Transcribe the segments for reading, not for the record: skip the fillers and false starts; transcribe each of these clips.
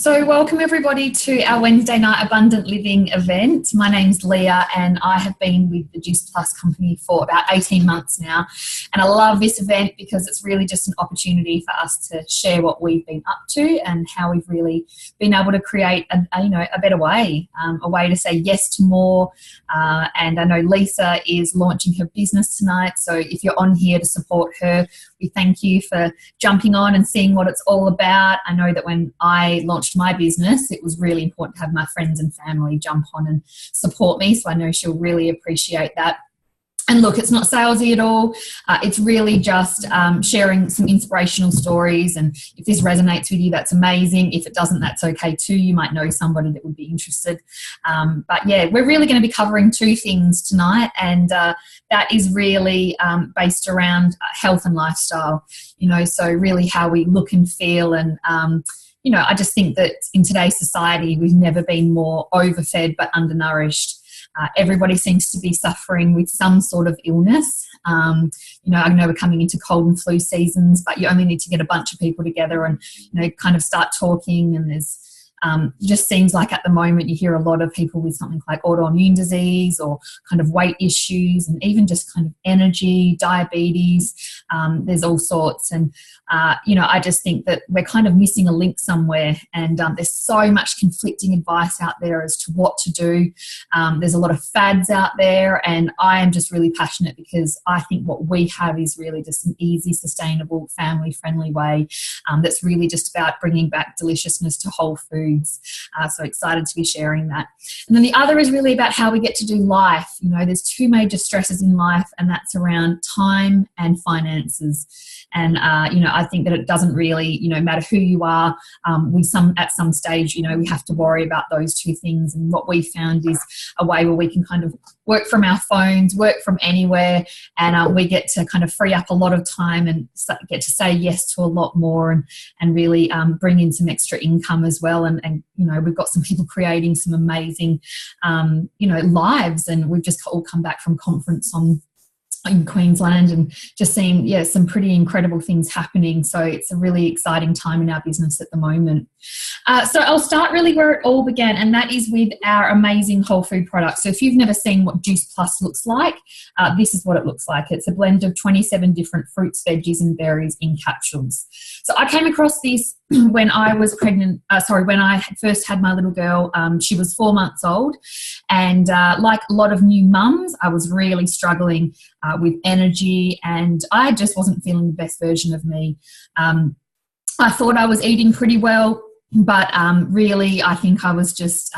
So welcome everybody to our Wednesday night Abundant Living event. My name's Leah and I have been with the Juice Plus company for about 18 months now. And I love this event because it's really just an opportunity for us to share what we've been up to and how we've really been able to create a better way, a way to say yes to more. And I know Lisa is launching her business tonight. So if you're on here to support her, we thank you for jumping on and seeing what it's all about. I know that when I launched my business, it was really important to have my friends and family jump on and support me. So I know she'll really appreciate that. And look, it's not salesy at all. It's really just sharing some inspirational stories. And if this resonates with you, that's amazing. If it doesn't, that's okay too. You might know somebody that would be interested. But yeah, we're really going to be covering two things tonight. And that is really based around health and lifestyle, so really how we look and feel. And, I just think that in today's society, we've never been more overfed but undernourished. Everybody seems to be suffering with some sort of illness. I know we're coming into cold and flu seasons, but you only need to get a bunch of people together and, kind of start talking. And there's it just seems like at the moment you hear a lot of people with something like autoimmune disease or kind of weight issues and even just kind of energy, diabetes. There's all sorts. And, I just think that we're kind of missing a link somewhere. And there's so much conflicting advice out there as to what to do. There's a lot of fads out there. And I am just really passionate because I think what we have is really just an easy, sustainable, family-friendly way that's really just about bringing back deliciousness to whole food. So excited to be sharing that. And then the other is really about how we get to do life. There's two major stresses in life, and that's around time and finances. And, I think that it doesn't really, matter who you are. At some stage, we have to worry about those two things. And what we found is a way where we can kind of work from our phones, work from anywhere, and we get to kind of free up a lot of time and get to say yes to a lot more and really bring in some extra income as well. And we've got some people creating some amazing, lives. And we've just all come back from conference in Queensland and just seeing, some pretty incredible things happening. So it's a really exciting time in our business at the moment. So I'll start really where it all began, and that is with our amazing whole food products. So if you've never seen what Juice Plus looks like, this is what it looks like. It's a blend of 27 different fruits, veggies and berries in capsules. So I came across this when I was pregnant, when I first had my little girl. She was 4 months old, and like a lot of new mums, I was really struggling with energy, and I just wasn't feeling the best version of me. I thought I was eating pretty well, but really I think I was just,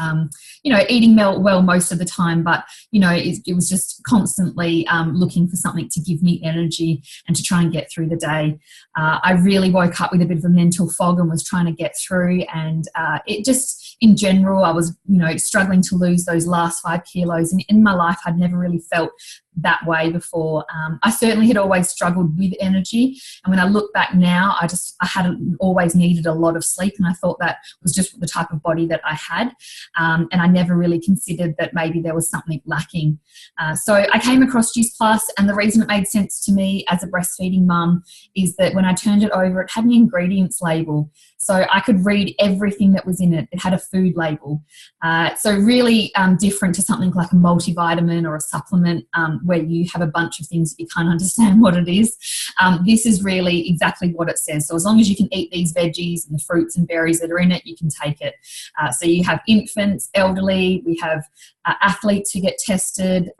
eating well most of the time, but, it was just constantly looking for something to give me energy and to try and get through the day. I really woke up with a bit of a mental fog and was trying to get through, and it just, in general, I was, struggling to lose those last 5 kilos. And in my life, I'd never really felt that way before. I certainly had always struggled with energy. And when I look back now, I hadn't always needed a lot of sleep. And I thought that was just the type of body that I had. And I never really considered that maybe there was something lacking. So I came across Juice Plus, and the reason it made sense to me as a breastfeeding mum is that when I turned it over, it had an ingredients label. So I could read everything that was in it. It had a food label. So really different to something like a multivitamin or a supplement where you have a bunch of things that you can't understand what it is. This is really exactly what it says. So as long as you can eat these veggies and the fruits and berries that are in it, you can take it. So you have infants, elderly, we have athletes who get tested.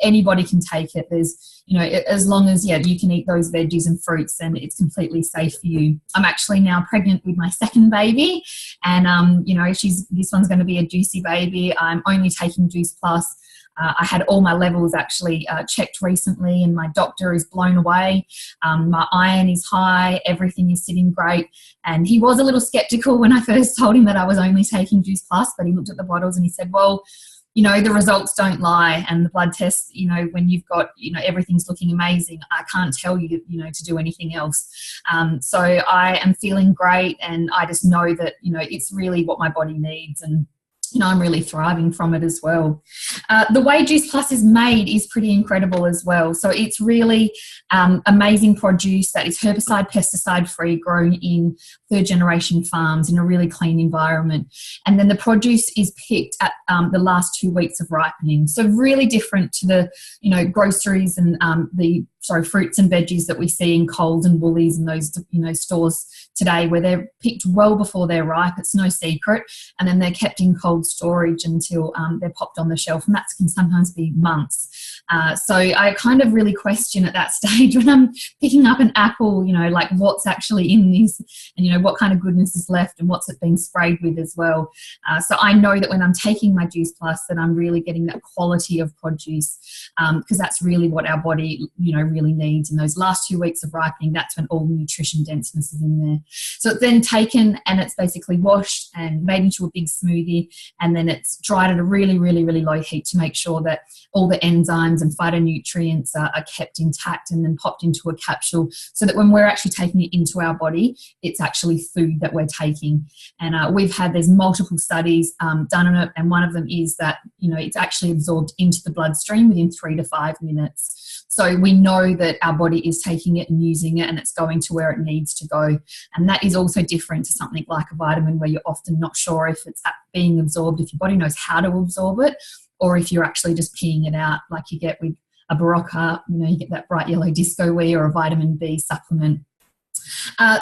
Anybody can take it. There's, as long as, you can eat those veggies and fruits, then it's completely safe for you. I'm actually now pregnant with my second baby, and, this one's going to be a juicy baby. I'm only taking Juice Plus. I had all my levels actually checked recently, and my doctor is blown away. My iron is high, everything is sitting great. And he was a little skeptical when I first told him that I was only taking Juice Plus, but he looked at the bottles and he said, well, the results don't lie, and the blood tests, when you've got, everything's looking amazing, I can't tell you, to do anything else. So I am feeling great, and I just know that, it's really what my body needs. And I'm really thriving from it as well. The way Juice Plus is made is pretty incredible as well. So it's really amazing produce that is herbicide, pesticide free, grown in third generation farms in a really clean environment. And then the produce is picked at the last 2 weeks of ripening. So really different to the, groceries and fruits and veggies that we see in Coles and Woolies and those, stores today, where they're picked well before they're ripe. It's no secret. And then they're kept in cold storage until they're popped on the shelf. And that can sometimes be months. So I kind of really question at that stage when I'm picking up an apple, like what's actually in this and, what kind of goodness is left and what's it being sprayed with as well. So I know that when I'm taking my Juice Plus that I'm really getting that quality of produce, because that's really what our body, really needs. In those last 2 weeks of ripening, that's when all the nutrition denseness is in there. So it's then taken and it's basically washed and made into a big smoothie, and then it's dried at a really, really, really low heat to make sure that all the enzymes and phytonutrients are kept intact, and then popped into a capsule so that when we're actually taking it into our body, it's actually food that we're taking. And there's multiple studies done on it, and one of them is that, it's actually absorbed into the bloodstream within 3 to 5 minutes. So we know that our body is taking it and using it, and it's going to where it needs to go. And that is also different to something like a vitamin, where you're often not sure if it's being absorbed, if your body knows how to absorb it, or if you're actually just peeing it out like you get with a Berocca, you get that bright yellow disco wee, or a vitamin B supplement.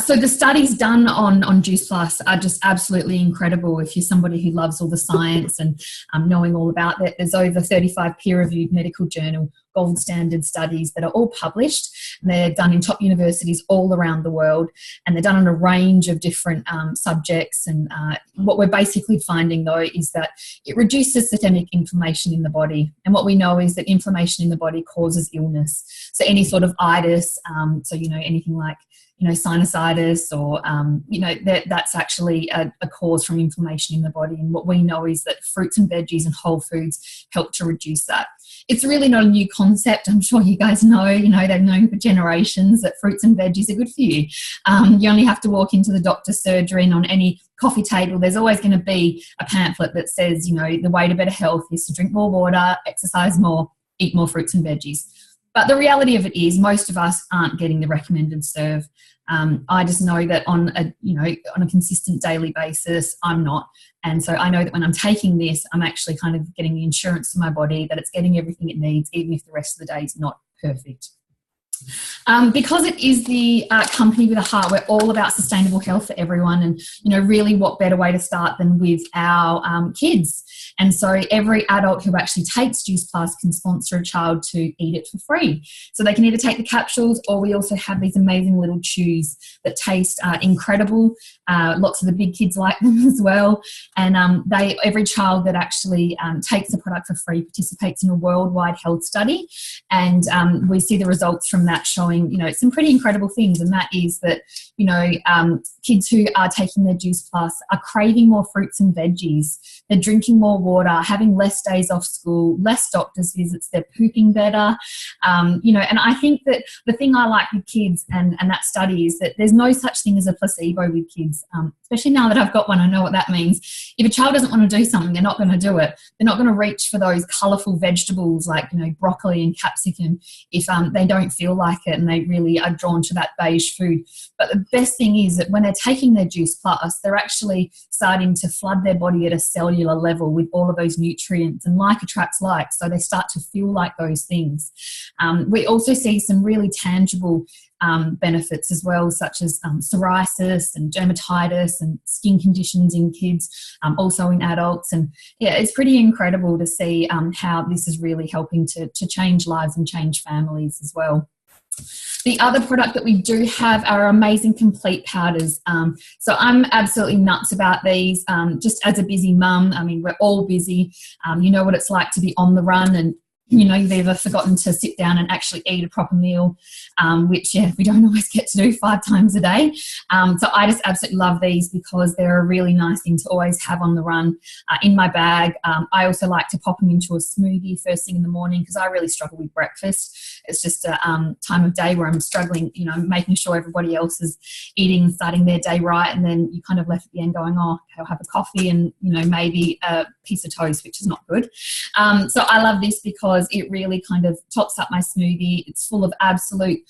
So the studies done on Juice Plus are just absolutely incredible. If you're somebody who loves all the science and knowing all about that, there's over 35 peer-reviewed medical journal gold standard studies that are all published. And they're done in top universities all around the world, and they're done on a range of different subjects. And what we're basically finding, though, is that it reduces systemic inflammation in the body. And what we know is that inflammation in the body causes illness. So any sort of itis, anything like sinusitis, or that's actually a cause from inflammation in the body. And what we know is that fruits and veggies and whole foods help to reduce that. It's really not a new concept. I'm sure you guys know, they've known for generations that fruits and veggies are good for you. You only have to walk into the doctor's surgery, and on any coffee table, there's always going to be a pamphlet that says, the way to better health is to drink more water, exercise more, eat more fruits and veggies. But the reality of it is most of us aren't getting the recommended serve. I just know that on a consistent daily basis, I'm not. And so I know that when I'm taking this, I'm actually kind of getting the insurance to my body that it's getting everything it needs, even if the rest of the day is not perfect. Because it is the company with a heart, we're all about sustainable health for everyone, and really what better way to start than with our kids. And so every adult who actually takes Juice Plus can sponsor a child to eat it for free. So they can either take the capsules, or we also have these amazing little chews that taste incredible. Lots of the big kids like them as well. And every child that actually takes the product for free participates in a worldwide health study. And we see the results from that showing, some pretty incredible things. And that is that, kids who are taking their Juice Plus are craving more fruits and veggies. They're drinking more water, having less days off school, less doctor's visits, they're pooping better. And I think that the thing I like with kids and that study is that there's no such thing as a placebo with kids, especially now that I've got one, I know what that means. If a child doesn't want to do something, they're not going to do it. They're not going to reach for those colourful vegetables like, broccoli and capsicum if they don't feel like it and they really are drawn to that beige food. But the best thing is that when they're taking their Juice Plus, they're actually starting to flood their body at a cellular level with all of those nutrients, and like attracts like, so they start to feel like those things. We also see some really tangible benefits as well, such as psoriasis and dermatitis and skin conditions in kids, also in adults. And it's pretty incredible to see how this is really helping to change lives and change families as well. The other product that we do have are amazing complete powders. So I'm absolutely nuts about these. Just as a busy mum, we're all busy. You know what it's like to be on the run and you've either forgotten to sit down and actually eat a proper meal, which we don't always get to do 5 times a day. So I just absolutely love these because they're a really nice thing to always have on the run in my bag. I also like to pop them into a smoothie first thing in the morning because I really struggle with breakfast. It's just a time of day where I'm struggling, making sure everybody else is eating and starting their day right, and then you kind of left at the end going, oh, I'll have a coffee and maybe a piece of toast, which is not good. So I love this because it really kind of tops up my smoothie. It's full of absolutely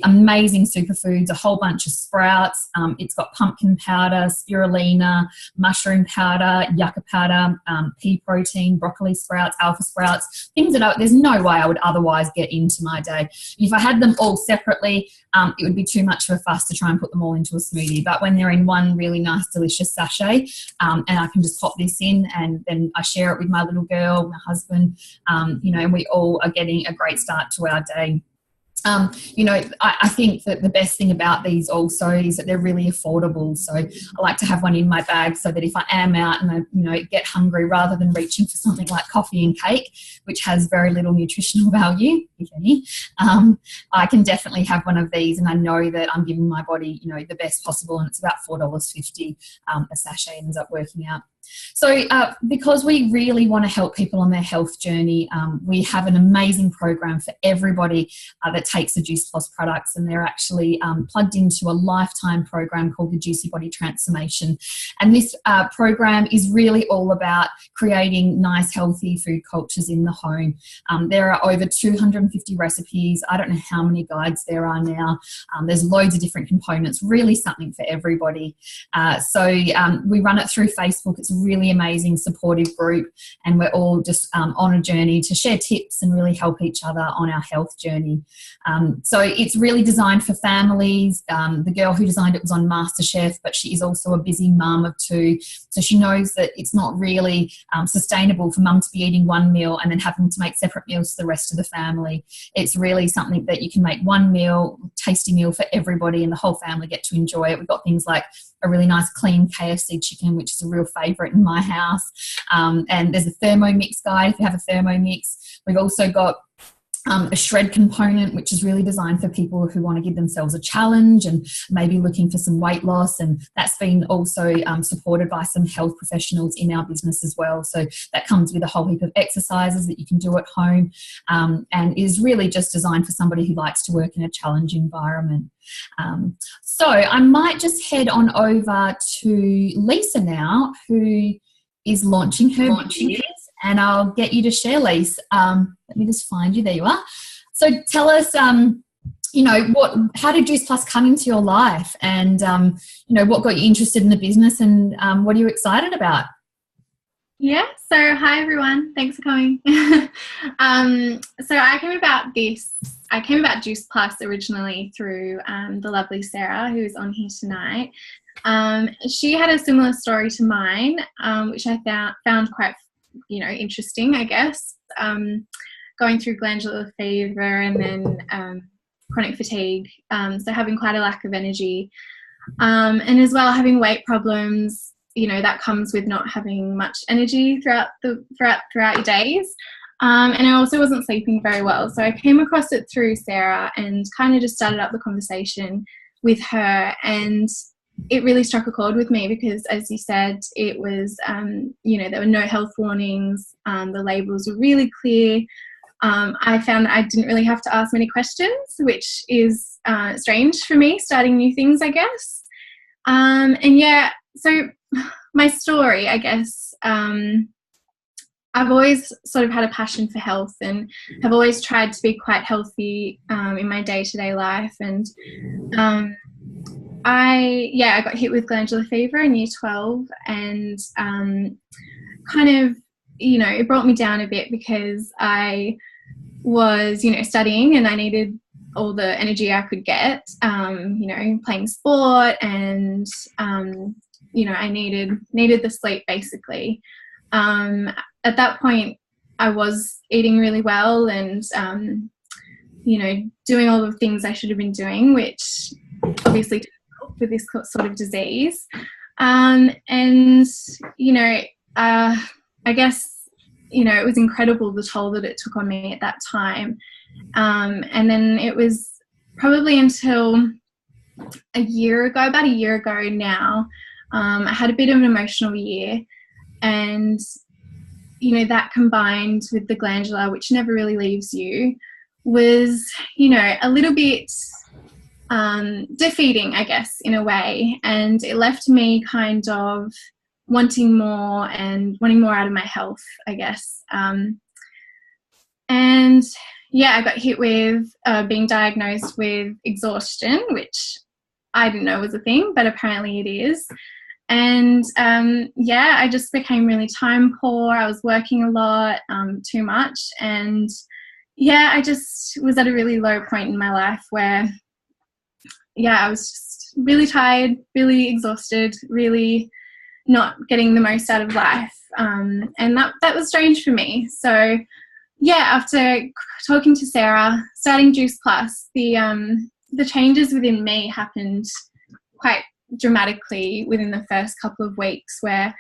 amazing superfoods, a whole bunch of sprouts. It's got pumpkin powder, spirulina, mushroom powder, yucca powder, pea protein, broccoli sprouts, alpha sprouts, things that there's no way I would otherwise get into my day. If I had them all separately, it would be too much of a fuss to try and put them all into a smoothie. But when they're in one really nice, delicious sachet, and I can just pop this in, and then I share it with my little girl, my husband, and we all are getting a great start to our day. I think that the best thing about these also is that they're really affordable. So I like to have one in my bag so that if I am out and I, get hungry, rather than reaching for something like coffee and cake, which has very little nutritional value, if any, I can definitely have one of these, and I know that I'm giving my body, the best possible, and it's about $4.50 a sachet ends up working out. So because we really want to help people on their health journey, we have an amazing program for everybody that takes the Juice Plus products, and they're actually plugged into a lifetime program called the Juicy Body Transformation. And this program is really all about creating nice, healthy food cultures in the home. There are over 250 recipes. I don't know how many guides there are now. There's loads of different components, really something for everybody. So we run it through Facebook. It's a really amazing supportive group, and we're all just on a journey to share tips and really help each other on our health journey. So it's really designed for families. The girl who designed it was on MasterChef, but she is also a busy mum of 2, so she knows that it's not really sustainable for mum to be eating one meal and then having to make separate meals for the rest of the family. It's really something that you can make one meal, tasty meal for everybody, and the whole family get to enjoy it. We've got things like a really nice clean KFC chicken, which is a real favourite in my house. And there's a Thermomix guide if you have a Thermomix. We've also got a shred component, which is really designed for people who want to give themselves a challenge and maybe looking for some weight loss. And that's been also supported by some health professionals in our business as well. So that comes with a whole heap of exercises that you can do at home, and is really just designed for somebody who likes to work in a challenge environment. So I might just head on over to Lisa now, who is launching her business. And I'll get you to share, Lise. Let me just find you. There you are. So tell us, how did Juice Plus come into your life, and, what got you interested in the business, and what are you excited about? Yeah, so hi everyone. Thanks for coming. So I came about Juice Plus originally through the lovely Sarah, who's on here tonight. She had a similar story to mine, which I found quite interesting, I guess, going through glandular fever and then chronic fatigue, so having quite a lack of energy, and as well having weight problems, that comes with not having much energy throughout your days, and I also wasn't sleeping very well. So I came across it through Sarah and kind of just started up the conversation with her, and it really struck a chord with me because, as you said, it was, there were no health warnings. The labels were really clear. I found that I didn't really have to ask many questions, which is strange for me, starting new things, I guess. So my story, I guess, I've always sort of had a passion for health and have always tried to be quite healthy in my day-to-day life. And I got hit with glandular fever in year 12, and it brought me down a bit because I was, studying, and I needed all the energy I could get, playing sport, and, I needed the sleep basically. At that point, I was eating really well and, doing all the things I should have been doing, which obviously didn't help with this sort of disease. I guess, it was incredible, the toll that it took on me at that time. And then it was probably until about a year ago now, I had a bit of an emotional year, and that combined with the glandular, which never really leaves you, was a little bit defeating, I guess, in a way, and it left me kind of wanting more out of my health, I guess. And I got hit with being diagnosed with exhaustion, which I didn't know was a thing, but apparently it is. And I just became really time poor. I was working a lot, too much, and I just was at a really low point in my life where I was just really tired, really exhausted, really not getting the most out of life, and that was strange for me. So after talking to Sarah, starting Juice Plus, the changes within me happened quite dramatically within the first couple of weeks, where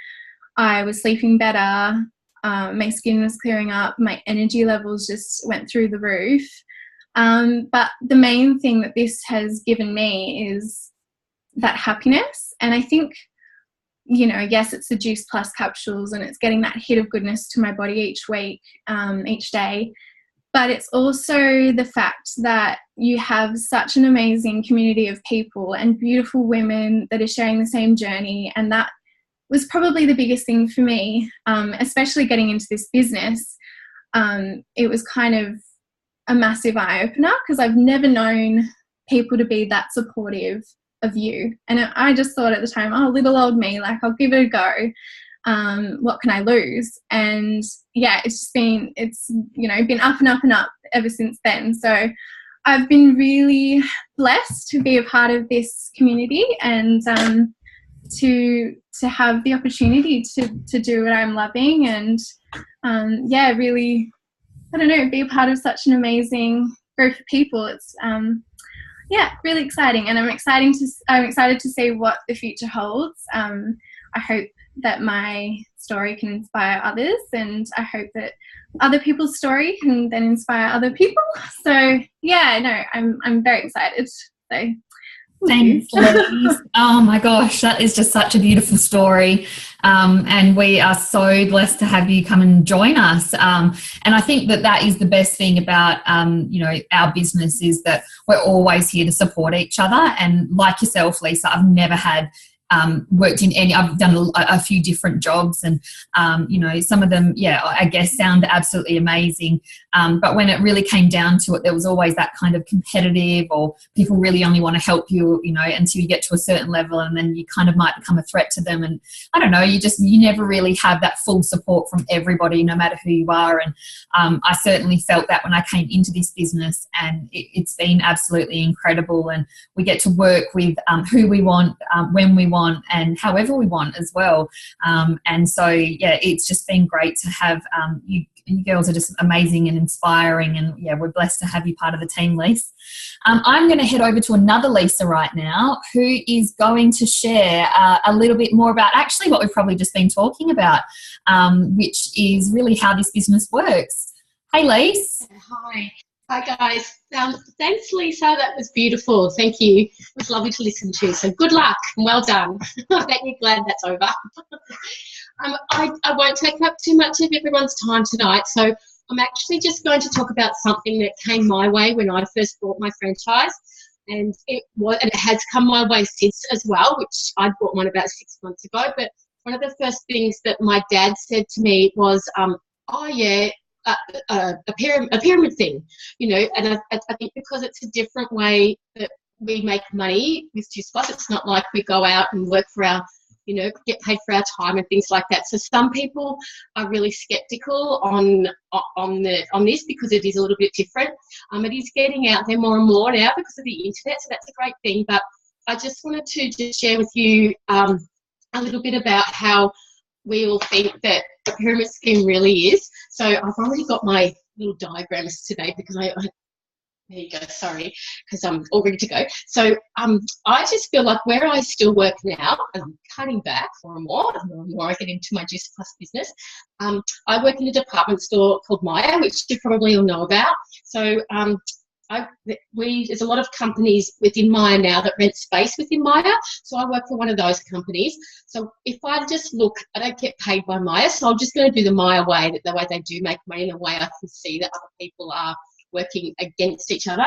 I was sleeping better, my skin was clearing up, my energy levels just went through the roof. But the main thing that this has given me is that happiness. And I think, yes, it's the Juice Plus capsules and it's getting that hit of goodness to my body each week, each day. But it's also the fact that you have such an amazing community of people and beautiful women that are sharing the same journey. And that was probably the biggest thing for me, especially getting into this business. It was kind of a massive eye-opener, because I've never known people to be that supportive of you. And I just thought at the time, oh, little old me, like, I'll give it a go. What can I lose? And it's been up and up and up ever since then. So I've been really blessed to be a part of this community, and to have the opportunity to do what I'm loving, and really, I don't know, be a part of such an amazing group of people. It's really exciting, and I'm excited to see what the future holds. I hope that my story can inspire others, and I hope that other people's story can then inspire other people. So I'm very excited. So thanks, Liz. Oh my gosh, that is just such a beautiful story, and we are so blessed to have you come and join us. And I think that is the best thing about our business, is that we're always here to support each other. And like yourself, Lisa, I've never had worked in I've done a few different jobs, and some of them I guess sound absolutely amazing, but when it really came down to it, there was always that kind of competitive, or people really only want to help you until you get to a certain level, and then you kind of might become a threat to them. And I don't know, you never really have that full support from everybody, no matter who you are. And I certainly felt that when I came into this business, and it's been absolutely incredible. And we get to work with who we want, when we want, and however we want as well. And so it's just been great to have you girls are just amazing and inspiring, and we're blessed to have you part of the team, Lisa. I'm going to head over to another Lisa right now, who is going to share a little bit more about actually what we've probably just been talking about, which is really how this business works. Hey, Lisa. Hi guys. Thanks, Lisa. That was beautiful. Thank you. It was lovely to listen to. So good luck and well done. I bet you're glad that's over. I won't take up too much of everyone's time tonight. So I'm actually just going to talk about something that came my way when I first bought my franchise, and it has come my way since as well, which I bought one about 6 months ago. But one of the first things that my dad said to me was, a pyramid thing, and I think because it's a different way that we make money with Juice Plus, it's not like we go out and work for our, get paid for our time and things like that. So some people are really skeptical on this, because it is a little bit different. It is getting out there more and more now because of the internet, so that's a great thing. But I just wanted to just share with you a little bit about how we all think that a pyramid scheme really is. So I've already got my little diagrams today, because I There you go. Sorry, because I'm all ready to go. So I just feel like where I still work now, and I'm cutting back more and more I get into my Juice Plus business. I work in a department store called Myer, which you probably all know about. So there's a lot of companies within Myer now that rent space within Myer. So I work for one of those companies. So if I just look, I don't get paid by Myer, so I'm just going to do the Myer way, the way they do make money, the way I can see that other people are working against each other.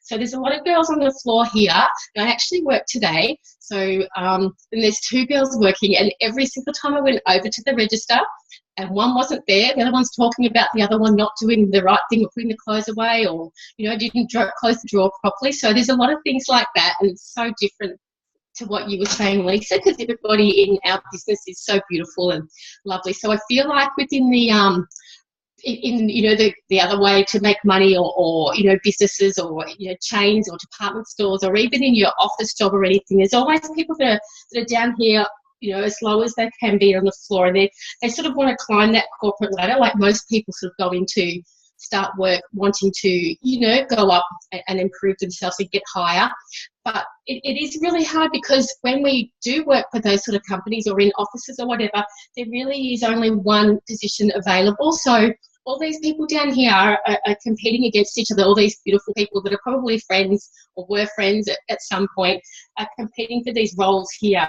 So there's a lot of girls on the floor here. I actually work today. So and there's 2 girls working, and every single time I went over to the register and one wasn't there, the other one's talking about the other one not doing the right thing or putting the clothes away, or, didn't close the drawer properly. So there's a lot of things like that, and it's so different to what you were saying, Lisa, because everybody in our business is so beautiful and lovely. So I feel like within the the other way to make money, or businesses, or chains or department stores, or even in your office job or anything, there's always people that are down here as low as they can be on the floor, and they sort of want to climb that corporate ladder, like most people sort of go into start work wanting to go up and improve themselves and get higher. But it is really hard, because when we do work for those sort of companies or in offices or whatever, there really is only one position available. So all these people down here are competing against each other. All these beautiful people that are probably friends or were friends at some point are competing for these roles here.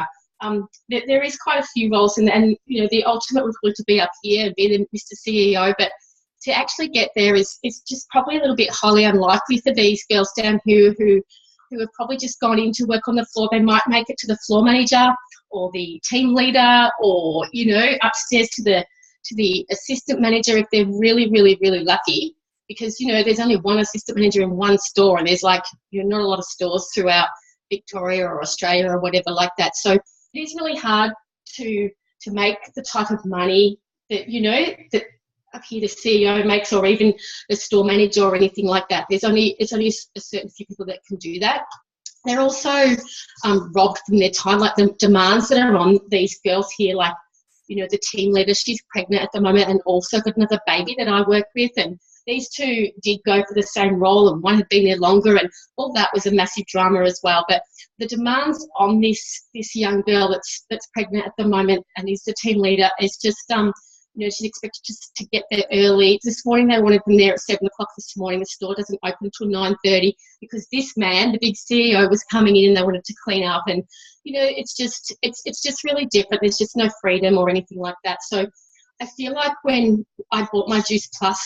There is quite a few roles, and the ultimate would want to be up here and be the Mr. CEO, but to actually get there is just probably a little bit highly unlikely for these girls down here who have probably just gone in to work on the floor. They might make it to the floor manager or the team leader, or upstairs to the assistant manager if they're really, really, really lucky, because there's only one assistant manager in one store, and there's not a lot of stores throughout Victoria or Australia or whatever like that. So it is really hard to make the type of money that that up here the CEO makes, or even the store manager or anything like that. It's only a certain few people that can do that. They're also robbed from their time, like the demands that are on these girls here, like the team leader, she's pregnant at the moment and also got another baby that I work with, and these 2 did go for the same role, and one had been there longer, and all that was a massive drama as well. But the demands on this young girl that's pregnant at the moment and is the team leader is just she's expected just to get there early. This morning they wanted them there at 7 o'clock this morning. The store doesn't open until 9:30 because this man, the big CEO, was coming in and they wanted to clean up, and it's just really different. There's just no freedom or anything like that. So I feel like when I bought my Juice Plus,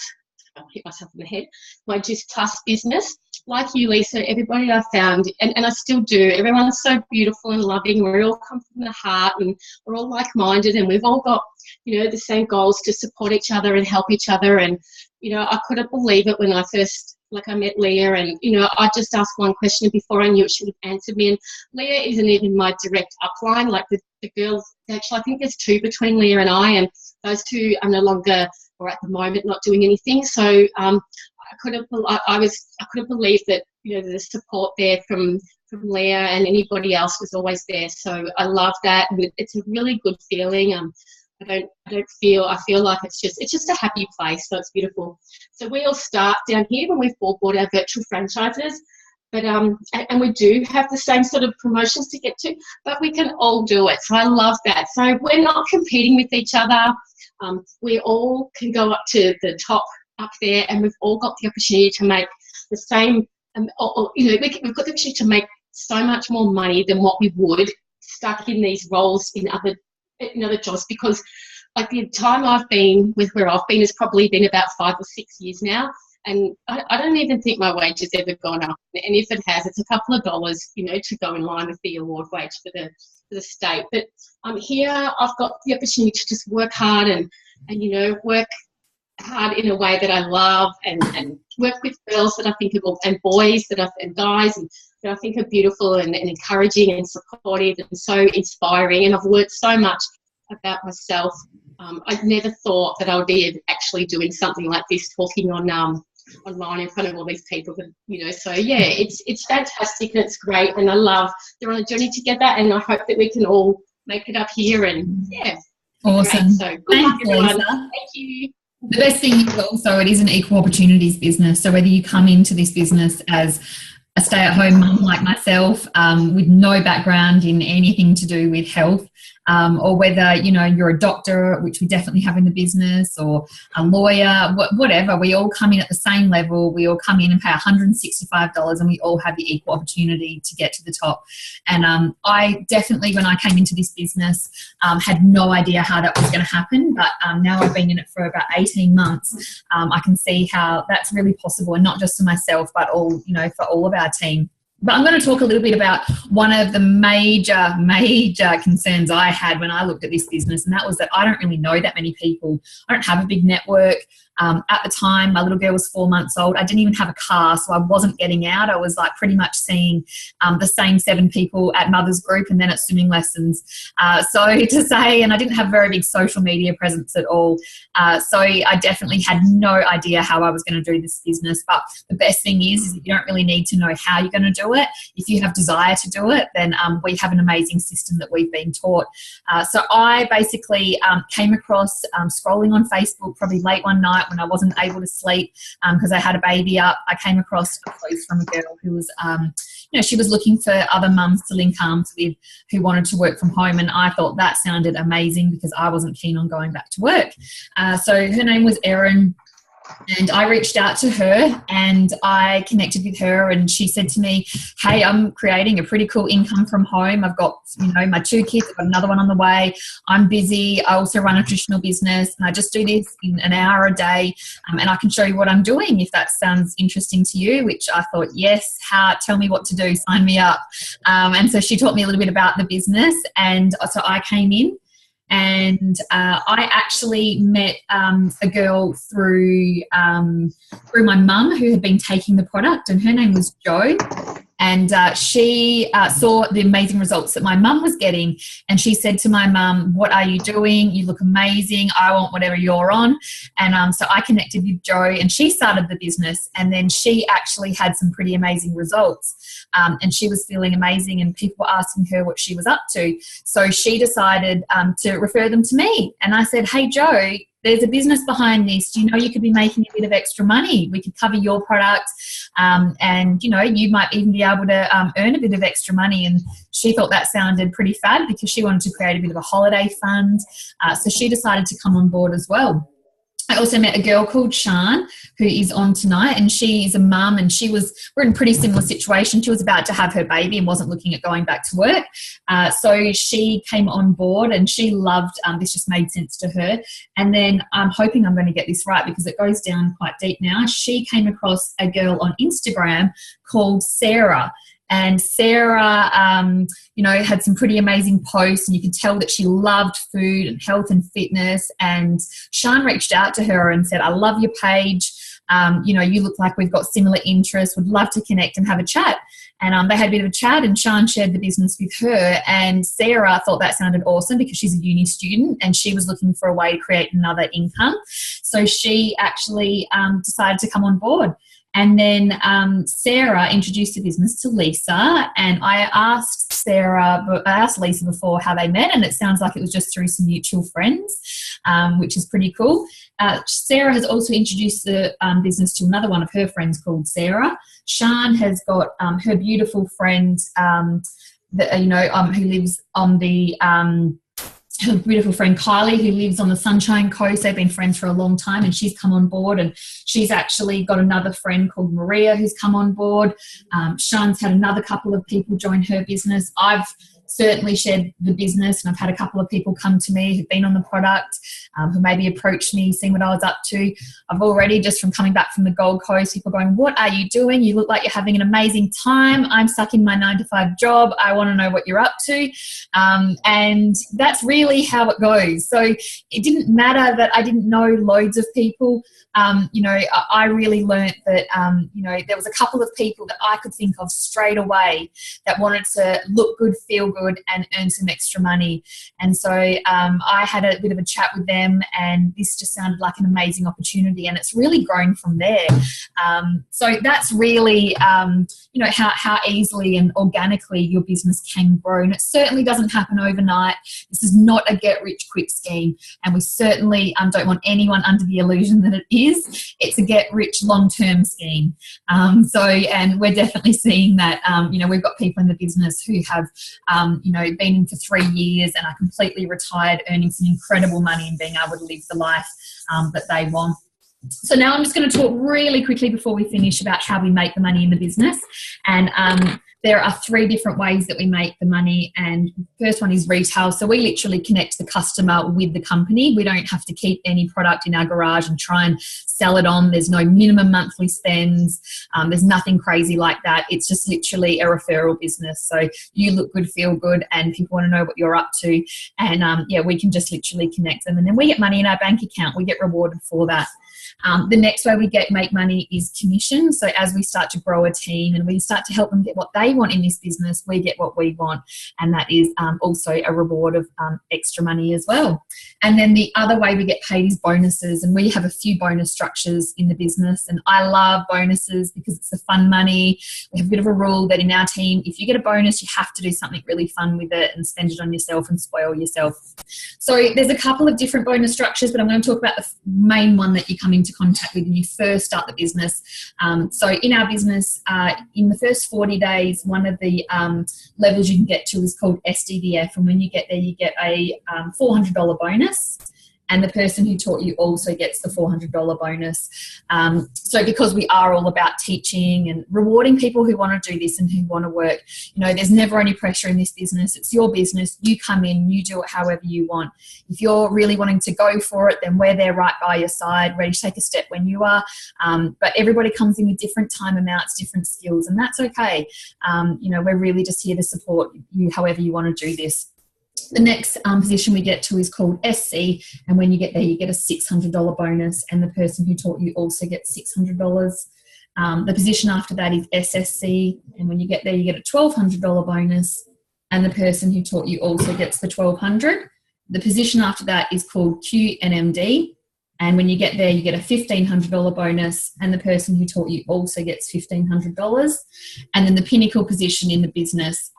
I'll hit myself in the head, my Juice Plus business, like you, Lisa, everybody I found, and I still do, everyone's so beautiful and loving. We all come from the heart, and we're all like-minded, and we've all got, the same goals to support each other and help each other. And, I couldn't believe it when I first, I met Leah, and, I just asked one question before I knew it, she would have answered me. And Leah isn't even my direct upline, like the girls, actually, I think there's 2 between Leah and I, and those 2 are no longer, or at the moment, not doing anything. So I couldn't believe that the support there from Leah and anybody else was always there. So I love that, and it's a really good feeling. I feel like it's just a happy place. So it's beautiful. So we all start down here when we've all bought our virtual franchises, but and we do have the same sort of promotions to get to, but we can all do it. So I love that. So we're not competing with each other. We all can go up to the top up there, and we've all got the opportunity to make the same, we've got the opportunity to make so much more money than what we would stuck in these roles in other jobs, because the time I've been with where I've been has probably been about 5 or 6 years now, and I don't even think my wage has ever gone up, and if it has, it's a couple of dollars, to go in line with the award wage for the state. But here I've got the opportunity to just work hard and work hard in a way that I love, and work with girls that I think are, and boys and guys that I think are beautiful and encouraging and supportive and so inspiring. And I've learnt so much about myself. I've never thought that I would be actually doing something like this, talking online in front of all these people, so yeah, it's fantastic and it's great, and I love they're on a journey together, and I hope that we can all make it up here, and yeah. Awesome. Great. So good luck, everyone. Lisa. Thank you. The best thing is also it is an equal opportunities business. So whether you come into this business as a stay-at-home mum like myself, with no background in anything to do with health, or whether, you know, you're a doctor, which we definitely have in the business, or a lawyer, whatever, we all come in at the same level. We all come in and pay $165, and we all have the equal opportunity to get to the top. And I definitely, when I came into this business, had no idea how that was going to happen. But now I've been in it for about 18 months. I can see how that's really possible, and not just for myself, but all, you know, for all of our team. But I'm going to talk a little bit about one of the major concerns I had when I looked at this business, and that was that I don't really know that many people. I don't have a big network. At the time, my little girl was 4 months old. I didn't even have a car, so I wasn't getting out. I was like pretty much seeing the same 7 people at mother's group and then at swimming lessons. So to say, and I didn't have a very big social media presence at all. So I definitely had no idea how I was going to do this business. But the best thing is that you don't really need to know how you're going to do it. If you have desire to do it, then we have an amazing system that we've been taught. So I basically came across scrolling on Facebook probably late one night when I wasn't able to sleep because I had a baby up. I came across a post from a girl who was, you know, she was looking for other mums to link arms with who wanted to work from home, and I thought that sounded amazing because I wasn't keen on going back to work. So her name was Erin. And I reached out to her and I connected with her, and she said to me, hey, I'm creating a pretty cool income from home. I've got, you know, my 2 kids, I've got another one on the way. I'm busy. I also run a nutritional business, and I just do this in an hour a day, and I can show you what I'm doing if that sounds interesting to you, which I thought, yes, tell me what to do, sign me up. And so she taught me a little bit about the business, and so I came in. And I actually met a girl through my mum who had been taking the product, and her name was Jo. And she saw the amazing results that my mum was getting. And she said to my mum, what are you doing? You look amazing. I want whatever you're on. And so I connected with Jo, and she started the business. And then she actually had some pretty amazing results. And she was feeling amazing, and people were asking her what she was up to. So she decided to refer them to me. And I said, hey, Jo, there's a business behind this. Do you know you could be making a bit of extra money? We could cover your product, and, you know, you might even be able to earn a bit of extra money. And she thought that sounded pretty fab because she wanted to create a bit of a holiday fund. So she decided to come on board as well. I also met a girl called Shan who is on tonight, and she is a mum, and we're in a pretty similar situation. She was about to have her baby and wasn't looking at going back to work. So she came on board, and she loved, this just made sense to her. And then I'm hoping I'm going to get this right because it goes down quite deep now. She came across a girl on Instagram called Sarah. And Sarah, you know, had some pretty amazing posts, and you could tell that she loved food and health and fitness. And Shan reached out to her and said, I love your page. You know, you look like we've got similar interests. Would love to connect and have a chat. And they had a bit of a chat, and Shan shared the business with her. And Sarah thought that sounded awesome because she's a uni student and she was looking for a way to create another income. So she actually decided to come on board. And then Sarah introduced the business to Lisa, and I asked Lisa before how they met, and it sounds like it was just through some mutual friends, which is pretty cool. Sarah has also introduced the business to another one of her friends called Sarah. Shan has got her beautiful friend, who lives on the her beautiful friend Kylie, who lives on the Sunshine Coast. They've been friends for a long time, and she's come on board, and she's actually got another friend called Maria who's come on board. Shan's had another couple of people join her business. I've certainly shared the business, and I've had a couple of people come to me who've been on the product, who maybe approached me, seeing what I was up to. I've already, just from coming back from the Gold Coast, people going, what are you doing? You look like you're having an amazing time. I'm stuck in my 9-to-5 job. I want to know what you're up to. And that's really how it goes. So it didn't matter that I didn't know loads of people. I really learnt that, there was a couple of people that I could think of straight away that wanted to look good, feel good, good and earn some extra money. And so I had a bit of a chat with them, and this just sounded like an amazing opportunity, and it's really grown from there. So that's really, you know, how easily and organically your business can grow. And it certainly doesn't happen overnight. This is not a get-rich-quick scheme, and we certainly don't want anyone under the illusion that it is. It's a get-rich long-term scheme. And we're definitely seeing that. You know, we've got people in the business who have, you know, been in for 3 years and are completely retired, earning some incredible money and being able to live the life that they want. So now I'm just going to talk really quickly before we finish about how we make the money in the business. And there are 3 different ways that we make the money. And the first one is retail. So we literally connect the customer with the company. We don't have to keep any product in our garage and try and sell it on. There's no minimum monthly spends. There's nothing crazy like that. It's just literally a referral business. So you look good, feel good, and people want to know what you're up to. And yeah, we can just literally connect them. And then we get money in our bank account. We get rewarded for that. The next way we make money is commission. So as we start to grow a team and we start to help them get what they want in this business, we get what we want. And that is also a reward of extra money as well. And then the other way we get paid is bonuses. And we have a few bonus structures in the business. And I love bonuses because it's the fun money. We have a bit of a rule that in our team, if you get a bonus, you have to do something really fun with it and spend it on yourself and spoil yourself. So there's a couple of different bonus structures, but I'm going to talk about the main one that you come into contact with when you first start the business. So in our business, in the first 40 days, one of the levels you can get to is called SDVF. And when you get there, you get a $400 bonus. And the person who taught you also gets the $400 bonus. So because we are all about teaching and rewarding people who want to do this and who want to work, you know, there's never any pressure in this business. It's your business. You come in, you do it however you want. If you're really wanting to go for it, then we're there right by your side, ready to take a step when you are. But everybody comes in with different time amounts, different skills, and that's okay. You know, we're really just here to support you however you want to do this. The next position we get to is called SC, and when you get there, you get a $600 bonus, and the person who taught you also gets $600. The position after that is SSC, and when you get there, you get a $1,200 bonus, and the person who taught you also gets the $1,200. The position after that is called QNMD, and when you get there, you get a $1,500 bonus, and the person who taught you also gets $1,500. And then the pinnacle position in the business,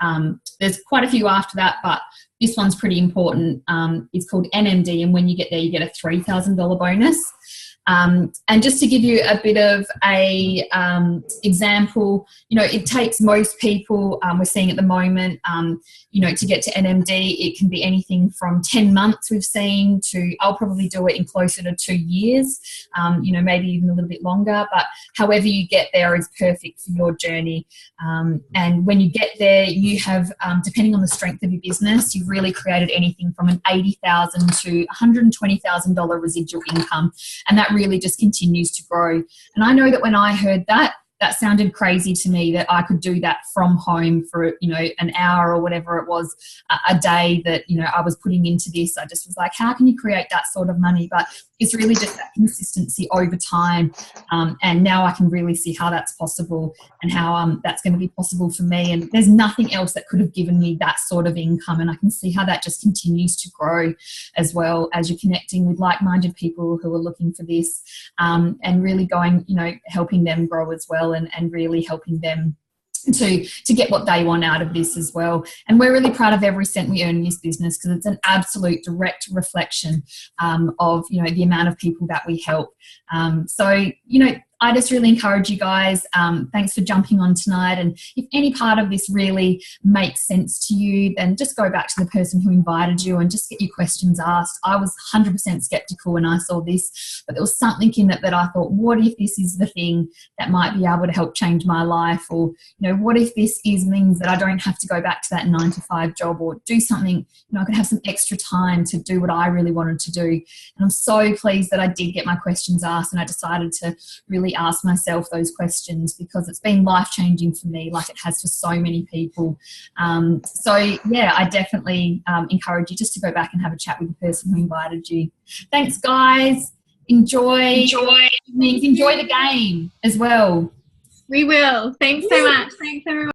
there's quite a few after that, but this one's pretty important. It's called NMD, and when you get there, you get a $3,000 bonus. And just to give you a bit of a example, you know, it takes most people, we're seeing at the moment, you know, to get to NMD, it can be anything from 10 months we've seen to, I'll probably do it in closer to 2 years, you know, maybe even a little bit longer, but however you get there is perfect for your journey. And when you get there, you have, depending on the strength of your business, you've really created anything from an $80,000 to $120,000 residual income. And that really just continues to grow. And I know that when I heard that, that sounded crazy to me, that I could do that from home for, you know, an hour or whatever it was a day that, you know, I was putting into this. I just was like, how can you create that sort of money? But it's really just that consistency over time. And now I can really see how that's possible and how that's going to be possible for me. And there's nothing else that could have given me that sort of income. And I can see how that just continues to grow as well as you're connecting with like-minded people who are looking for this, and really going, you know, helping them grow as well, and really helping them to get what they want out of this as well. And we're really proud of every cent we earn in this business because it's an absolute direct reflection of, you know, the amount of people that we help. So, you know, I just really encourage you guys, thanks for jumping on tonight. And if any part of this really makes sense to you, then just go back to the person who invited you and just get your questions asked. I was 100% skeptical when I saw this, but there was something in it that I thought, what if this is the thing that might be able to help change my life? Or, you know, what if this means that I don't have to go back to that 9-to-5 job or do something, you know, I could have some extra time to do what I really wanted to do. And I'm so pleased that I did get my questions asked, and I decided to really ask myself those questions because it's been life-changing for me, like it has for so many people. So yeah, I definitely encourage you just to go back and have a chat with the person who invited you. Thanks, guys. Enjoy the game as well. We will. Thanks so much. Thanks, everyone.